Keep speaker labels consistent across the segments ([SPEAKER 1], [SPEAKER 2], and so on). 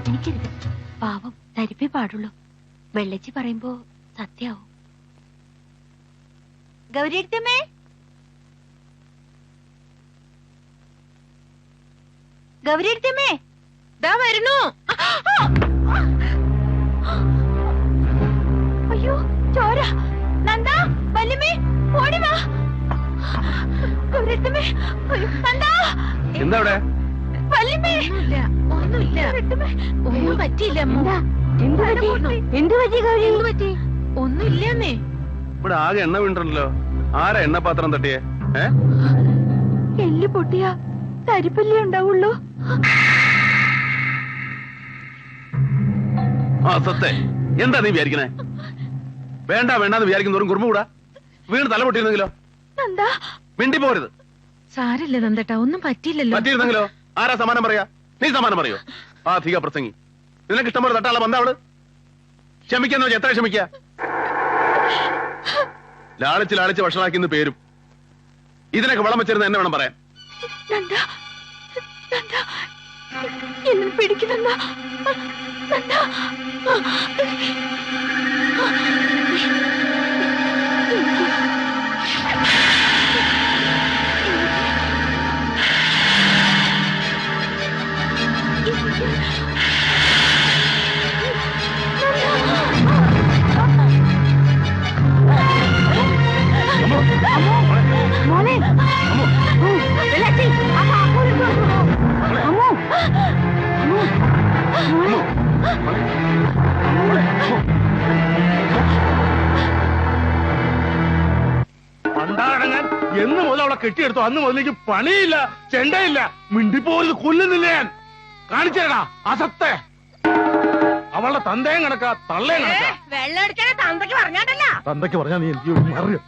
[SPEAKER 1] വേദനിക്കരുത്. പാവം തരിപ്പേ പാടുള്ളൂ. വെള്ളച്ചി പറയുമ്പോ സത്യാവും. ഗൗരിയടുത്തമ്മേ, ഗൗരിയടുത്തമ്മേ, ദാ വരുന്നു. അയ്യോ ചോര. നന്ദാ, വല്യമ്മേ ഓടിവാ. ഗൗരിയടുത്തമ്മേ, നന്ദാ.
[SPEAKER 2] എന്താ അവിടെ?
[SPEAKER 1] വല്യമ്മേ. ഒന്നുമില്ല, ഒന്നും പറ്റിയില്ല. എന്ത് പറ്റി ഗൗരി? എന്ത് പറ്റി? ഒന്നുമില്ലെന്നേ.
[SPEAKER 2] ഇവിടെ ആകെ എണ്ണ വീണിട്ടുണ്ടല്ലോ. ആരാ എണ്ണ പാത്രം തട്ടിയേ?
[SPEAKER 1] എല്ല് പൊട്ടിയ തരിപ്പല്ലേ ഉണ്ടാവുള്ളൂ.
[SPEAKER 2] ആ സത്തെ, എന്താ നീ വിചാരിക്കണേ? വേണ്ട വേണ്ടാന്ന് വിചാരിക്കുന്നവരും കുറുമ്പ് കൂടാ. വീണ് തല പൊട്ടിയിരുന്നെങ്കിലോ? മിണ്ടി പോരുത്.
[SPEAKER 1] സാരല്ല നന്ദേട്ടാ, ഒന്നും പറ്റിയില്ലല്ലോ.
[SPEAKER 2] പറ്റിയിരുന്നെങ്കിലോ? ആരാ സമാനം പറയാ? നീ സമാനം പറയോ? ആ അധിക പ്രസംഗി. നിനക്ക് ഇഷ്ടം പോലെ തട്ടാളെ ബന്ധം അവള്. ക്ഷമിക്കാന്ന് വെച്ചാൽ എത്ര ക്ഷമിക്ക? ലാളിച്ച് ലാളിച്ച് വഷളാക്കിന്ന് പേരും. ഇതിനൊക്കെ വളം വെച്ചിരുന്ന എന്നെ വേണം പറയാൻ.
[SPEAKER 1] പിടിക്കുന്ന
[SPEAKER 3] പണ്ടാടങ്ങാൻ എന്ന് മുതൽ അവളെ കെട്ടിയെടുത്തു അന്ന് മുതലേക്ക് പണിയില്ല, ചെണ്ടയില്ല. മിണ്ടിപ്പോലും കൊല്ലുന്നില്ല ഞാൻ. കാണിച്ചേടാ അസത്തെ. അവളുടെ തന്തയും കണക്കാ, തള്ളയും കണക്കാ. തന്തയ്ക്ക് പറഞ്ഞാ നീ എന്ത് അറിയോ?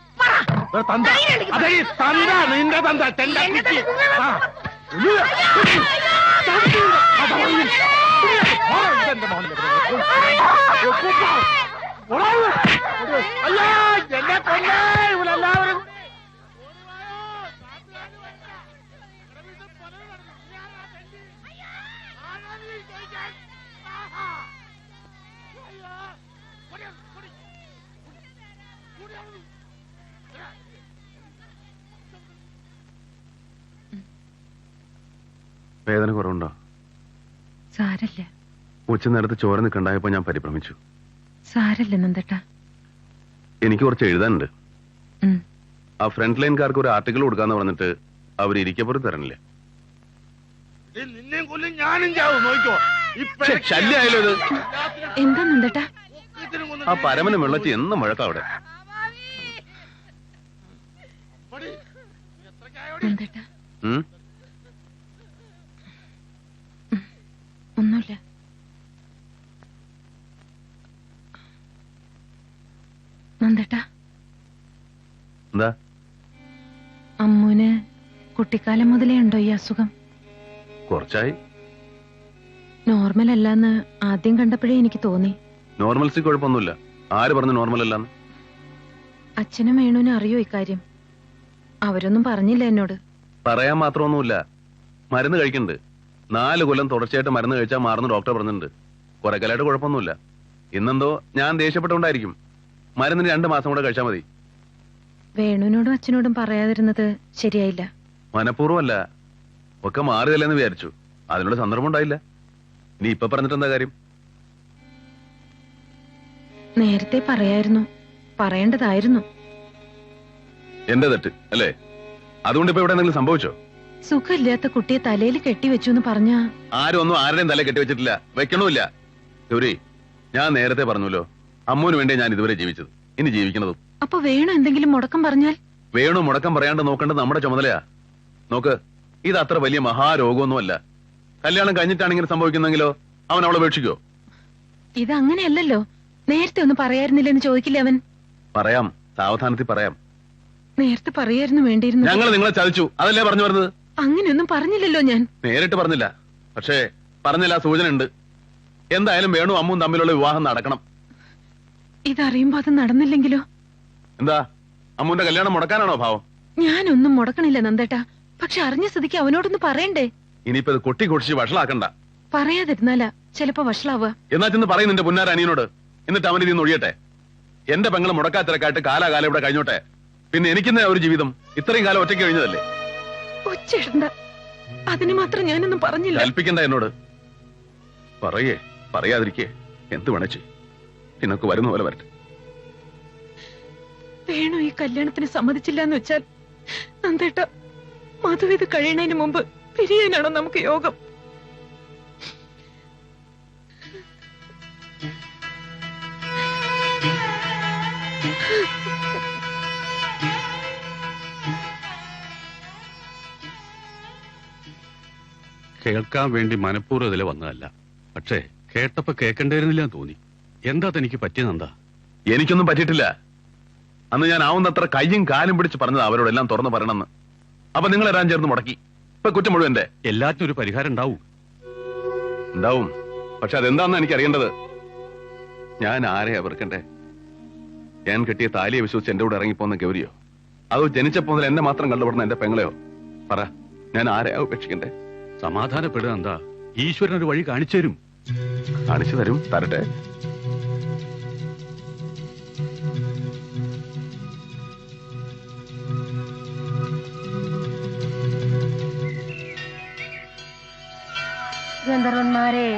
[SPEAKER 3] തന്ത അതെ, തന്ത നിന്റെ തന്ത ചെണ്ട. അയ്യോ എന്നെ കൊണ്ടേ ഇവരെല്ലാവരും.
[SPEAKER 2] വേദന കുറവുണ്ടോ?
[SPEAKER 1] സാരല്ല.
[SPEAKER 2] ഉച്ച നേരത്ത് ചോര നിൽക്കണ്ടായപ്പോ ഞാൻ പരിഭ്രമിച്ചു.
[SPEAKER 1] സാരല്ല നന്ദേട്ടാ.
[SPEAKER 2] എനിക്ക് കുറച്ച് എഴുതാനുണ്ട്. ആ ഫ്രണ്ട് ലൈൻകാർക്ക് ഒരു ആർട്ടിക്കിൾ കൊടുക്കാന്ന് പറഞ്ഞിട്ട് അവർ ഇരിക്കപ്പുറത്ത് തരണില്ലേ?
[SPEAKER 3] നിന്നെയും കൊല്ലും ഞാനും ചാവും. നോക്കോ
[SPEAKER 2] ശല്യായാലോ ഇത്?
[SPEAKER 1] എന്താ നന്ദേട്ടാ?
[SPEAKER 2] ആ പരമന വെള്ളച്ചി എന്നും മുഴക്കം അവിടെ.
[SPEAKER 1] നന്ദേട്ടാ ഒന്നുമില്ല. നന്ദേട്ടാ,
[SPEAKER 2] എന്താ?
[SPEAKER 1] അമ്മൂന് കുട്ടിക്കാലം മുതലേ ഉണ്ടോ ഈ അസുഖം?
[SPEAKER 2] കുറച്ചായി.
[SPEAKER 1] നോർമൽ അല്ലാന്ന് ആദ്യം കണ്ടപ്പോഴേ എനിക്ക് തോന്നി.
[SPEAKER 2] നോർമൽസി കുഴപ്പമൊന്നുമില്ല. ആര് പറഞ്ഞു നോർമൽ അല്ലാന്ന്?
[SPEAKER 1] അച്ഛനും വേണുവിനും അറിയോ ഇക്കാര്യം? അവരൊന്നും പറഞ്ഞില്ല എന്നോട്.
[SPEAKER 2] പറയാൻ മാത്രമൊന്നുമില്ല. മരുന്ന് കഴിക്കുന്നുണ്ട്. 4 കൊല്ലം തുടർച്ചയായിട്ട് മരുന്ന് കഴിച്ചാൽ മാറുന്ന ഡോക്ടർ പറഞ്ഞിട്ടുണ്ട്. കുറെ കാലമായിട്ട് കുഴപ്പമൊന്നുമില്ല. ഇന്നെന്തോ ഞാൻ ദേഷ്യപ്പെട്ടുകൊണ്ടായിരിക്കും. മരുന്നിന് 2 മാസം കൂടെ കഴിച്ചാൽ മതി.
[SPEAKER 1] വേണുവിനോടും അച്ഛനോടും പറയാതിരുന്നത് ശരിയായില്ല.
[SPEAKER 2] മനഃപൂർവ്വമല്ല, ഒക്കെ മാറിയതല്ലെന്ന് വിചാരിച്ചു. അതിനുള്ള സന്ദർഭം ഉണ്ടായില്ല. നീ ഇപ്പൊ പറഞ്ഞിട്ട് എന്താ കാര്യം?
[SPEAKER 1] നേരത്തെ പറയായിരുന്നു, പറയേണ്ടതായിരുന്നു.
[SPEAKER 2] എന്റെ തെറ്റ് അല്ലേ? അതുകൊണ്ട് ഇപ്പൊ ഇവിടെ എന്തെങ്കിലും സംഭവിച്ചോ?
[SPEAKER 1] സുഖമില്ലാത്ത കുട്ടിയെ തലയിൽ കെട്ടിവെച്ചു എന്ന് പറഞ്ഞാ
[SPEAKER 2] ആരും ഒന്നും ആരുടെയും തല കെട്ടിവെച്ചിട്ടില്ല, വെക്കണമില്ല. ഗൗരി, ഞാൻ നേരത്തെ പറഞ്ഞല്ലോ, അമ്മൂന് വേണ്ടി ഞാൻ ഇതുവരെ ജീവിച്ചത്, ഇനി ജീവിക്കണതും.
[SPEAKER 1] അപ്പൊ വേണു എന്തെങ്കിലും മുടക്കം പറഞ്ഞാൽ?
[SPEAKER 2] വേണു മുടക്കം പറയാണ്ട് നോക്കേണ്ടത് നമ്മുടെ ചുമതലയാ. നോക്ക്, ഇത് അത്ര വലിയ മഹാരോഗമൊന്നുമല്ല. കല്യാണം കഴിഞ്ഞിട്ടാണ് ഇങ്ങനെ സംഭവിക്കുന്നെങ്കിലോ അവൻ അവളെ ഉപേക്ഷിക്കോ?
[SPEAKER 1] ഇത് അങ്ങനെയല്ലല്ലോ. നേരത്തെ ഒന്നും പറയായിരുന്നില്ലെന്ന് ചോദിക്കില്ല അവൻ?
[SPEAKER 2] പറയാം, സാവധാനത്തിൽ പറയാം.
[SPEAKER 1] നേരത്തെ പറയായിരുന്നു വേണ്ടിയിരുന്നു.
[SPEAKER 2] ഞങ്ങൾ നിങ്ങളെ ചതിച്ചു, അതല്ലേ പറഞ്ഞു വരുന്നത്?
[SPEAKER 1] അങ്ങനെയൊന്നും പറഞ്ഞില്ലല്ലോ ഞാൻ.
[SPEAKER 2] നേരിട്ട് പറഞ്ഞില്ല, പക്ഷേ പറഞ്ഞില്ല, സൂചന ഉണ്ട്. എന്തായാലും വേണു അമ്മും തമ്മിലുള്ള വിവാഹം നടക്കണം.
[SPEAKER 1] ഇതറിയുമ്പോ അത് നടന്നില്ലെങ്കിലോ?
[SPEAKER 2] എന്താ, അമ്മുന്റെ കല്യാണം മുടക്കാനാണോ ഭാവം?
[SPEAKER 1] ഞാനൊന്നും മുടക്കണില്ല നന്ദേട്ടാ. പക്ഷെ അറിഞ്ഞ സ്ഥിതിക്ക് അവനോടൊന്ന് പറയണ്ടേ?
[SPEAKER 2] ഇനിയിപ്പോ ഇത് കൊട്ടി കൊടിച്ച് വഷളാക്കണ്ട.
[SPEAKER 1] പറയാതിരുന്നാലാ ചിലപ്പോ വഷളാവുക.
[SPEAKER 2] എന്നാ ചെന്ന് പറയും നിന്റെ പുന്നാര അനിയനോട്. എന്നിട്ട് അവൻ ഇതിന്ന് ഒഴിയട്ടെ. എന്റെ പെങ്ങള് മുടക്കാത്തിരക്കായിട്ട് കാലാകാലം ഇവിടെ കഴിഞ്ഞോട്ടെ. പിന്നെ എനിക്കെന്ന ഒരു ജീവിതം ഇത്രയും കാലം ഒറ്റയ്ക്ക് കഴിഞ്ഞതല്ലേ.
[SPEAKER 1] ഒച്ചയിടണ്ട, അതിന് മാത്രം ഞാനൊന്നും പറഞ്ഞില്ല.
[SPEAKER 2] കൽപ്പിക്കണ്ട എന്നോട്. പറയേ, പറയാതിരിക്കേ, എന്ത് വേണേ നിനക്ക് വരുന്ന പോലെ വരട്ടെ.
[SPEAKER 1] വേണു ഈ കല്യാണത്തിന് സമ്മതിച്ചില്ല എന്ന് വെച്ചാൽ നന്ദേട്ട, മധു ഇത് കഴിയണതിന് മുമ്പ് പിരിയാനാണോ നമുക്ക് യോഗം?
[SPEAKER 4] കേൾക്കാൻ വേണ്ടി മനഃപൂർവ്വം ഇതിലെ വന്നതല്ല. പക്ഷേ കേട്ടപ്പോ കേൾക്കണ്ടായിരുന്നില്ല തോന്നി. എന്താ തനിക്ക് പറ്റിയതെന്താ?
[SPEAKER 2] എനിക്കൊന്നും പറ്റിയിട്ടില്ല. അന്ന് ഞാൻ ആവുന്നത്ര കയ്യും കാലും പിടിച്ച് പറഞ്ഞത് അവരോടെല്ലാം തുറന്നു പറയണമെന്ന്. അപ്പൊ നിങ്ങൾ എല്ലാം ചേർന്ന് മുടക്കി. ഇപ്പൊ കുറ്റം മുഴുവൻ എന്റെ.
[SPEAKER 4] എല്ലാത്തിനും ഒരു പരിഹാരം ഉണ്ടാവും.
[SPEAKER 2] പക്ഷെ അതെന്താന്ന് എനിക്ക് അറിയേണ്ടത്. ഞാൻ ആരെയാ വെറുക്കണ്ടേ? ഞാൻ കെട്ടിയ താലിയെ വിശ്വസിച്ച് എന്റെ കൂടെ ഇറങ്ങിപ്പോന്ന ഗൗരിയോ, അതോ ജനിച്ചപ്പോ മുതൽ എന്നെ മാത്രം കണ്ടുപെടുന്ന എന്റെ പെങ്ങളെയോ? പറ, ഞാൻ ആരെയാ ഉപേക്ഷിക്കണ്ടേ?
[SPEAKER 4] സമാധാനപ്പെടുക. എന്താ, ഈശ്വരൻ ഒരു വഴി കാണിച്ചു തരും.
[SPEAKER 2] കാണിച്ചു തരും, തരട്ടെ.
[SPEAKER 5] ഗന്ധർവന്മാരെ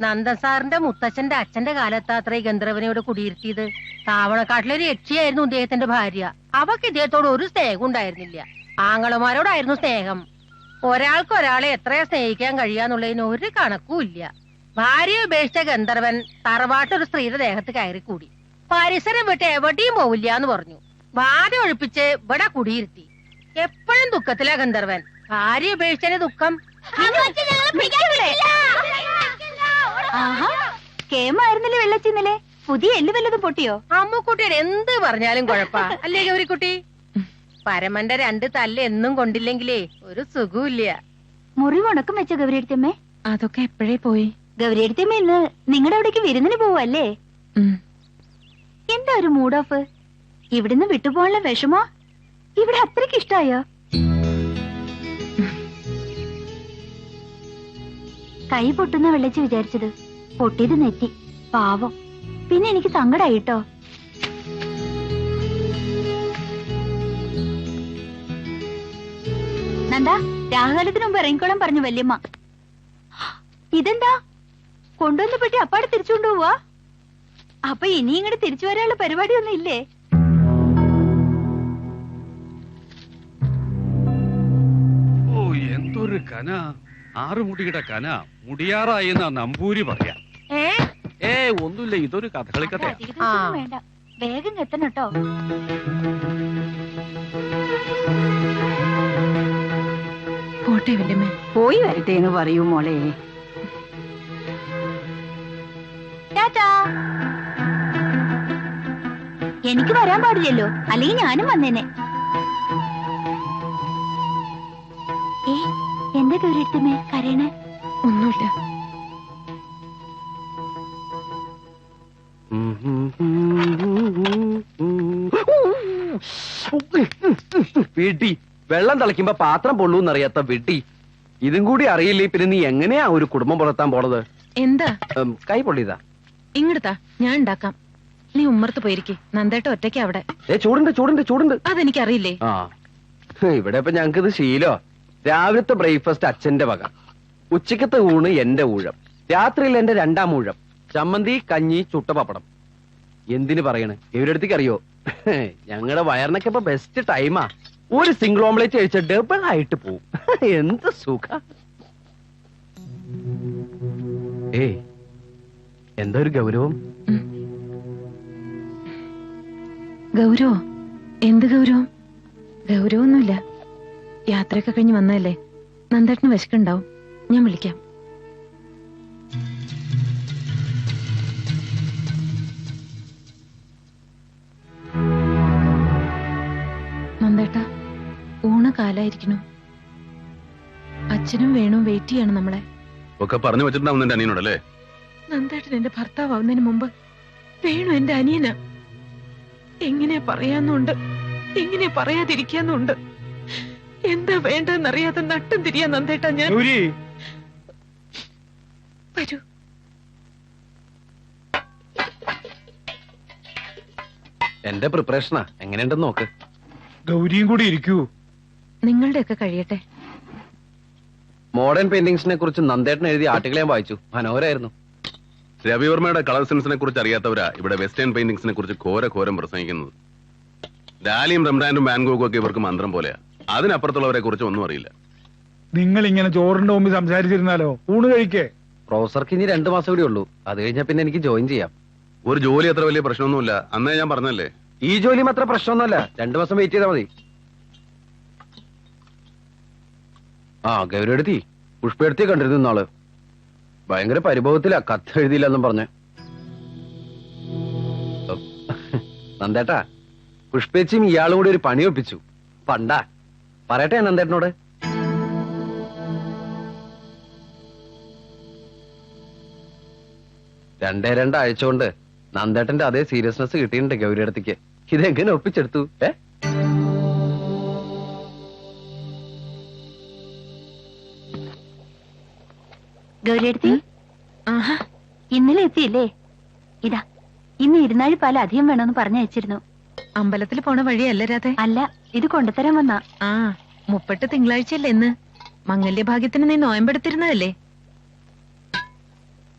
[SPEAKER 5] നന്ദസാറിന്റെ മുത്തച്ഛന്റെ അച്ഛന്റെ കാലത്താത്ര ഈ ഗന്ധർവനോട് കുടിയിരുത്തിയത്. താവണക്കാട്ടിലൊരു യക്ഷിയായിരുന്നു ഇദ്ദേഹത്തിന്റെ ഭാര്യ. അവക്ക് ഇദ്ദേഹത്തോട് ഒരു സ്നേഹം ഉണ്ടായിരുന്നില്ല. ആങ്ങളമാരോടായിരുന്നു സ്നേഹം. ഒരാൾക്കൊരാളെ എത്രയാ സ്നേഹിക്കാൻ കഴിയാന്നുള്ളതിന് ഒരു കണക്കുമില്ല. ഭാര്യയെ ഉപേക്ഷിച്ച ഗന്ധർവൻ തറവാട്ടൊരു സ്ത്രീയുടെ ദേഹത്ത് കയറിക്കൂടി. പരിസരം വിട്ട് എവിടെയും പോവില്ല എന്ന് പറഞ്ഞു. ഭാര്യ ഒഴിപ്പിച്ച് ഇവിടെ കുടിയിരുത്തി. എപ്പോഴും ദുഃഖത്തിലാ ഗന്ധർവൻ. ഭാര്യ ഉപേക്ഷിച്ചതിന് ദുഃഖം.
[SPEAKER 6] കേമായിരുന്നില്ലേ വെള്ളച്ചിന്നലെ? പുതിയ എല്ല് വല്ലതും പൊട്ടിയോ?
[SPEAKER 5] അമ്മുക്കുട്ടിയുടെ എന്ത് പറഞ്ഞാലും കുഴപ്പാ അല്ലേ ഗൗരിക്കുട്ടി? പരമന്റെ 2 തല്ല് എന്നും കൊണ്ടില്ലെങ്കിലേ ഒരു സുഖമില്ല.
[SPEAKER 6] മുറിവുണക്കം വെച്ച ഗൗരിയടുത്തമ്മേ?
[SPEAKER 1] അതൊക്കെ എപ്പോഴേ പോയി.
[SPEAKER 6] ഗൗരിയടുത്തമ്മ ഇന്ന് നിങ്ങളുടെ അവിടേക്ക് വിരുന്നിന് പോവല്ലേ? എന്താ ഒരു മൂഡ് ഓഫ്? ഇവിടുന്ന് വിട്ടുപോകാനുള്ള വിഷമോ? ഇവിടെ അത്രയ്ക്ക് ഇഷ്ടായോ? കൈ പൊട്ടുന്ന വെള്ളച്ച് വിചാരിച്ചത്, പൊട്ടിയത് നെറ്റി. പാവം. പിന്നെ എനിക്ക് സങ്കടായിട്ടോ. നന്ദാ, രാഹുകാലത്തിന് മുമ്പ് ഇറങ്ങിക്കോളാൻ പറഞ്ഞു വല്യമ്മ. ഇതെന്താ കൊണ്ടുവന്ന പെട്ടി അപ്പാടെ തിരിച്ചുകൊണ്ടു പോവാ? അപ്പൊ ഇനി ഇങ്ങോട്ട് തിരിച്ചു വരാനുള്ള പരിപാടിയൊന്നും ഇല്ലേ?
[SPEAKER 4] ഓ, എന്തൊരു കന! 6 മുടിയുടെ കന മുടിയാറായി എന്നാ നമ്പൂരി പറയാ. ഒന്നുമില്ല, ഇതൊരു കഥകളിക്കഥയാ.
[SPEAKER 6] വേണ്ട, വേഗം എത്തണം കേട്ടോ.
[SPEAKER 1] പോട്ടെ വല്യമ്മ.
[SPEAKER 7] പോയി വരട്ടെ എന്ന് പറയൂ മോളെ.
[SPEAKER 6] എനിക്ക് വരാൻ പാടില്ലല്ലോ, അല്ലെങ്കിൽ ഞാനും വന്നേനെ. എന്താ ഗൗരിയടുത്തമ്മേ കരയണേ?
[SPEAKER 1] ഒന്നുമില്ല.
[SPEAKER 8] വിട്ടി വെള്ളം തിളയ്ക്കുമ്പോ പാത്രം പൊള്ളൂന്നറിയാത്ത വിട്ടി. ഇതും കൂടി അറിയില്ലേ പിന്നെ നീ എങ്ങനെയാ ഒരു കുടുംബം പുലർത്താൻ പോണത്?
[SPEAKER 1] എന്താ
[SPEAKER 8] കൈ പൊള്ളിയതാ.
[SPEAKER 1] ഇങ്ങടുത്താ, ഞാൻ ഉണ്ടാക്കാം. നീ ഉമ്മർത്ത് പോയിരിക്കെ. നന്ദേട്ട ഒറ്റയ്ക്ക് അവിടെ.
[SPEAKER 8] ചൂടുണ്ട് ചൂടുണ്ട് ചൂടുണ്ട്.
[SPEAKER 1] അതെനിക്കറിയില്ലേ.
[SPEAKER 8] ആ, ഇവിടെ ഇപ്പൊ ഞങ്ങക്ക് ഇത് ശീലോ. രാവിലത്തെ ബ്രേക്ക്ഫാസ്റ്റ് അച്ഛന്റെ വക, ഉച്ചക്കത്തെ ഊണ് എന്റെ ഊഴം, രാത്രിയിൽ എന്റെ 2ാം ഊഴം. ചമ്മന്തി, കഞ്ഞി, ചുട്ട പപ്പടം. എന്തിനു പറയണ്, ഇവരുടെ അടുത്തേക്ക് അറിയോ, ഞങ്ങളുടെ വയറിനൊക്കെ ഇപ്പൊ ബെസ്റ്റ് ടൈമാ. ഒരു സിംഗിൾ ഓംലേറ്റ് കഴിച്ച ഡബിൾ ആയിട്ട് പോവും. എന്ത് സുഖ. എന്താ ഒരു ഗൗരവം?
[SPEAKER 1] ഗൗരവോ? എന്ത് ഗൗരവം? ഗൗരവൊന്നുമില്ല. യാത്രയൊക്കെ കഴിഞ്ഞ് വന്നതല്ലേ. നന്ദേട്ടന് വിശക്കുണ്ടാവും. ഞാൻ വിളിക്കാം. നന്ദേട്ടാ, ഊണ് കാലായിരിക്കണു. അച്ഛനും വേണും വെയിറ്റ് ചെയ്യണം നമ്മളെ.
[SPEAKER 2] ഒക്കെ പറഞ്ഞു വെച്ചിട്ടുണ്ടാവും നിന്റെ അനിയനോടല്ലേ?
[SPEAKER 1] നന്ദേട്ടൻ എന്റെ ഭർത്താവുന്നതിന് മുമ്പ് വേണു എന്റെ അനിയനാ. എങ്ങനെയാ പറയാന്നുണ്ട്, എങ്ങനെയാ പറയാതിരിക്കാന്നുണ്ട്. എന്താ വേണ്ടെന്നറിയാതെ നട്ടും തിരിയാ നന്ദേട്ടാ ഞാൻ.
[SPEAKER 3] ഗൗരി,
[SPEAKER 1] വരൂ.
[SPEAKER 8] എന്റെ പ്രിപ്പറേഷനാ, എങ്ങനെയുണ്ടെന്ന് നോക്ക്.
[SPEAKER 3] ഗൗരിയും കൂടി ഇരിക്കൂ.
[SPEAKER 1] നിങ്ങളുടെയൊക്കെ കഴിയട്ടെ.
[SPEAKER 8] മോഡേൺ പെയിന്റിങ്സിനെ കുറിച്ച് നന്ദേട്ടൻ എഴുതിയ ആർട്ടിക്കിൾ ഞാൻ വായിച്ചു. മനോഹരായിരുന്നു.
[SPEAKER 2] രവിവർമ്മയുടെ കളർ സെൻസിനെ കുറിച്ച് അറിയാത്തവരാ ഇവിടെ വെസ്റ്റേൺ പെയിന്റിങ്സിനെ കുറിച്ച് ഘോരം പ്രസംഗിക്കുന്നത്. ഡാലിയും റംബ്രാൻഡും വാൻഗോഗും ഒക്കെ ഇവർക്ക് മന്ത്രം പോലെയാ. അതിനപ്പുറത്തുള്ളവരെ കുറിച്ച് ഒന്നും അറിയില്ല.
[SPEAKER 3] നിങ്ങൾ ഇങ്ങനെ ചോറിന്റെ മുമ്പിൽ സംസാരിച്ചിരുന്നാലോ? ഊണ് കഴിക്കേ.
[SPEAKER 8] പ്രൊഫസർക്ക് ഇനി 2 മാസം കൂടി ഉള്ളൂ. അത് കഴിഞ്ഞാൽ പിന്നെ എനിക്ക് ജോയിൻ ചെയ്യാം.
[SPEAKER 2] ഒരു ജോലി അത്ര വലിയ പ്രശ്നമൊന്നുമില്ല. അന്നേ ഞാൻ പറഞ്ഞല്ലേ.
[SPEAKER 8] ഈ ജോലിയും അത്ര പ്രശ്നമൊന്നുമല്ല. 2 മാസം വെയിറ്റ് ചെയ്താൽ മതി. ആ ഗൗരി എടുത്തി പുഷ്പെടുത്തി കണ്ടിരുന്നു ഇന്നാള്. ഭയങ്കര പരിഭവത്തിലാ, കത്ത് എഴുതിയില്ലെന്നും പറഞ്ഞ്. നന്ദേട്ടാ, പുഷ്പേച്ചിയും ഇയാളും കൂടി ഒരു പണി ഒപ്പിച്ചു. പണ്ടാ പറയട്ടെ നന്ദേട്ടനോട്. രണ്ടാഴ്ച കൊണ്ട് നന്ദേട്ടന്റെ അതേ സീരിയസ്നെസ് കിട്ടിയിട്ടുണ്ട് ഗൗരി അടുത്തേക്ക്. ഇതെങ്ങനെ ഒപ്പിച്ചെടുത്തു?
[SPEAKER 6] ഗൗരിയെടുത്തി,
[SPEAKER 1] ആഹാ,
[SPEAKER 6] ഇന്നലെ എത്തിയില്ലേ? ഇതാ, ഇന്ന് ഇരുന്നാഴി പാൽ അധികം വേണമെന്ന് പറഞ്ഞയച്ചിരുന്നു.
[SPEAKER 1] അമ്പലത്തിൽ പോണ വഴിയല്ല രാധേ?
[SPEAKER 6] അല്ല, ഇത് കൊണ്ടുതരാൻ വന്നാ.
[SPEAKER 1] ആ, 30 തിങ്കളാഴ്ചയല്ലേ ഇന്ന്? മംഗല്യഭാഗ്യത്തിന് നീ നോയമ്പെടുത്തിരുന്നതല്ലേ?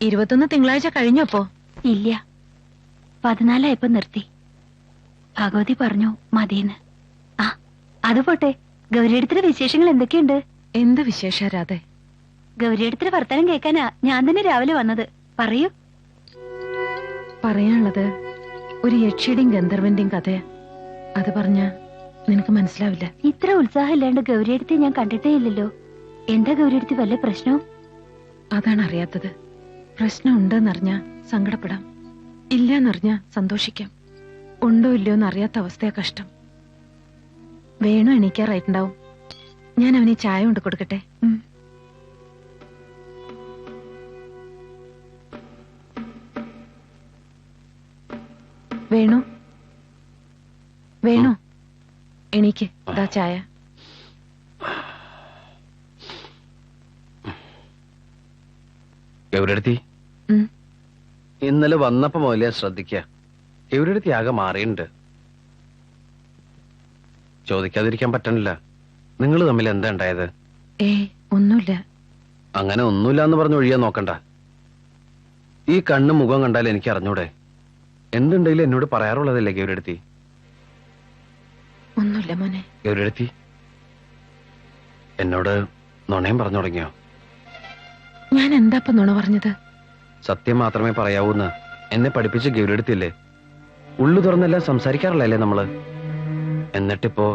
[SPEAKER 1] 21 തിങ്കളാഴ്ച കഴിഞ്ഞപ്പോ?
[SPEAKER 6] ഇല്ല, 14 നിർത്തി. ഭഗവതി പറഞ്ഞു മതിയെന്ന്. ആ, അത് പോട്ടെ. ഗൗരിയെടുത്തിന്റെ വിശേഷങ്ങൾ എന്തൊക്കെയുണ്ട്?
[SPEAKER 1] എന്ത് വിശേഷ രാധേ?
[SPEAKER 6] ഗൗരിയെടുത്തിന്റെ വർത്തമാനം കേൾക്കാനാ ഞാൻ തന്നെ രാവിലെ വന്നത്. പറയൂ.
[SPEAKER 1] പറയാനുള്ളത് ഒരു യക്ഷിയുടെയും ഗന്ധർവന്റെയും കഥയാ. അത് പറഞ്ഞ നിനക്ക് മനസ്സിലാവില്ല.
[SPEAKER 6] ഇത്ര ഉത്സാഹം ഇല്ലാണ്ട് ഗൗരിയെടുത്തി ഞാൻ കണ്ടിട്ടേ ഇല്ലല്ലോ. എന്താ ഗൗരിയെടുത്തി വല്ല പ്രശ്നവും?
[SPEAKER 1] അതാണ് അറിയാത്തത്. പ്രശ്നം ഉണ്ടെന്നറിഞ്ഞാ സങ്കടപ്പെടാം, ഇല്ലെന്നറിഞ്ഞാ സന്തോഷിക്കാം. ഉണ്ടോ ഇല്ലയോ എന്നറിയാത്ത അവസ്ഥയാ കഷ്ടം. വേണു എണീക്കാറായിട്ടുണ്ടാവും. ഞാൻ അവന് ചായ കൊണ്ട് കൊടുക്കട്ടെ? വേണു, വേണു, എണീക്ക്. ദാ ചായ.
[SPEAKER 8] ഗൗരിയെടുത്തി, ഇന്നലെ വന്നപ്പോ മുതലേ ശ്രദ്ധിക്ക. ഗൗരിയെടുത്തി ആകെ മാറിയിട്ടുണ്ട്. ചോദിക്കാതിരിക്കാൻ പറ്റണില്ല. നിങ്ങൾ തമ്മിൽ എന്താ ഉണ്ടായത്?
[SPEAKER 1] ഒന്നുമില്ല.
[SPEAKER 8] അങ്ങനെ ഒന്നുമില്ല എന്ന് പറഞ്ഞ് ഒഴിയാൻ നോക്കണ്ട. ഈ കണ്ണും മുഖം കണ്ടാൽ എനിക്ക് അറിഞ്ഞൂടെ? എന്തുണ്ടെങ്കിലും എന്നോട് പറയാറുള്ളതല്ലേ ഗൗരിയെടുത്തി?
[SPEAKER 1] ഒന്നുമില്ല മോനെ.
[SPEAKER 8] ഗൗരിയെടുത്തി, എന്നോട് നുണയും പറഞ്ഞു തുടങ്ങിയോ?
[SPEAKER 1] ഞാൻ എന്താ ഇപ്പൊ നുണ പറഞ്ഞത്?
[SPEAKER 8] സത്യം മാത്രമേ പറയാവൂന്ന് എന്നെ പഠിപ്പിച്ച് ഗൗരിയെടുത്തില്ലേ? ഉള്ളു തുറന്നെല്ലാം സംസാരിക്കാറില്ലല്ലേ നമ്മള്? എന്നിട്ടിപ്പോ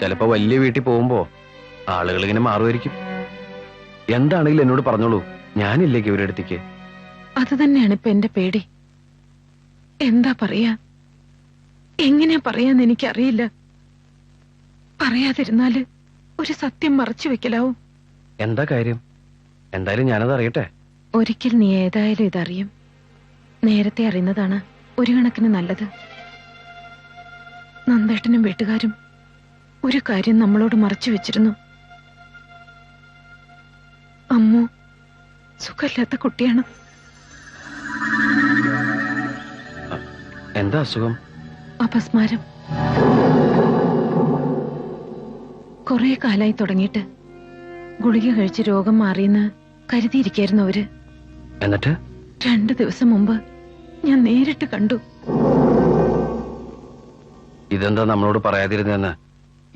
[SPEAKER 8] ചിലപ്പോ വലിയ വീട്ടിൽ പോകുമ്പോ ആളുകൾ ഇങ്ങനെ മാറുമായിരിക്കും. എന്താണെങ്കിലും എന്നോട് പറഞ്ഞോളൂ. ഞാനില്ലേ ഗൗരിയെടുത്തിക്ക്?
[SPEAKER 1] അത് തന്നെയാണ് ഇപ്പൊ എന്റെ പേടി. എന്താ പറയാ, എങ്ങനെയാ പറയാന്ന് എനിക്കറിയില്ല. പറയാതിരുന്നാല് ഒരു സത്യം മറച്ചു വെക്കലാവും.
[SPEAKER 8] എന്താ കാര്യം? എന്തായാലും ഞാനത് അറിയട്ടെ.
[SPEAKER 1] ഒരിക്കൽ നീ ഏതായാലും ഇതറിയും. നേരത്തെ അറിയുന്നതാണ് ഒരു കണക്കിന് നല്ലത്. നന്ദേട്ടനും വീട്ടുകാരും ഒരു കാര്യം നമ്മളോട് മറച്ചു വെച്ചിരുന്നു. അമ്മു സുഖമില്ലാത്ത കുട്ടിയാണ്.
[SPEAKER 8] എന്താ അസുഖം?
[SPEAKER 1] അപസ്മാരം. കുറെ കാലായി തുടങ്ങിയിട്ട്. ഗുളിക കഴിച്ച് രോഗം മാറിയെന്ന് കരുതിയിരിക്കായിരുന്നു അവര്.
[SPEAKER 8] എന്നിട്ട്
[SPEAKER 1] 2 ദിവസം മുമ്പ് ഞാൻ നേരിട്ട് കണ്ടു.
[SPEAKER 8] ഇതെന്താ നമ്മളോട് പറയാതിരുന്നെന്ന്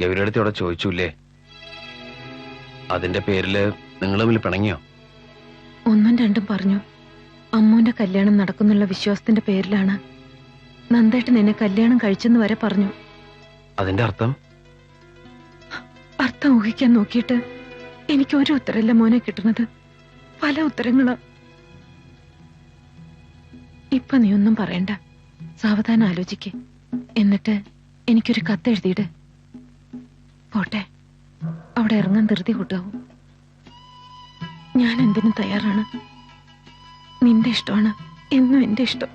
[SPEAKER 8] ഗൗരിയെടുത്തിയോടെ ചോദിച്ചൂല്ലേ? അതിന്റെ പേരില് നിങ്ങൾ തമ്മിൽ പിണങ്ങിയോ?
[SPEAKER 1] 1ഉം 2ഉം പറഞ്ഞു. അമ്മൂന്റെ കല്യാണം നടക്കുന്നുള്ള വിശ്വാസത്തിന്റെ പേരിലാണ് നന്ദേട്ടൻ എന്നെ കല്യാണം കഴിച്ചെന്ന് വരെ പറഞ്ഞു.
[SPEAKER 8] അതിന്റെ അർത്ഥം?
[SPEAKER 1] അർത്ഥം ഊഹിക്കാൻ നോക്കിയിട്ട് എനിക്ക് ഒരു ഉത്തരല്ല മോനെ കിട്ടുന്നത്. പല ഉത്തരങ്ങളാ. ഇപ്പൊ നീ ഒന്നും പറയണ്ട. സാവധാനം ആലോചിക്ക്. എന്നിട്ട് എനിക്കൊരു കത്തെഴുതിയിട്. പോട്ടെ, അവിടെ ഇറങ്ങാൻ ധൃതി കൂട്ടാവും. ഞാൻ എന്തിനും തയ്യാറാണ്. നിന്റെ ഇഷ്ടമാണ് എന്നും എന്റെ ഇഷ്ടം.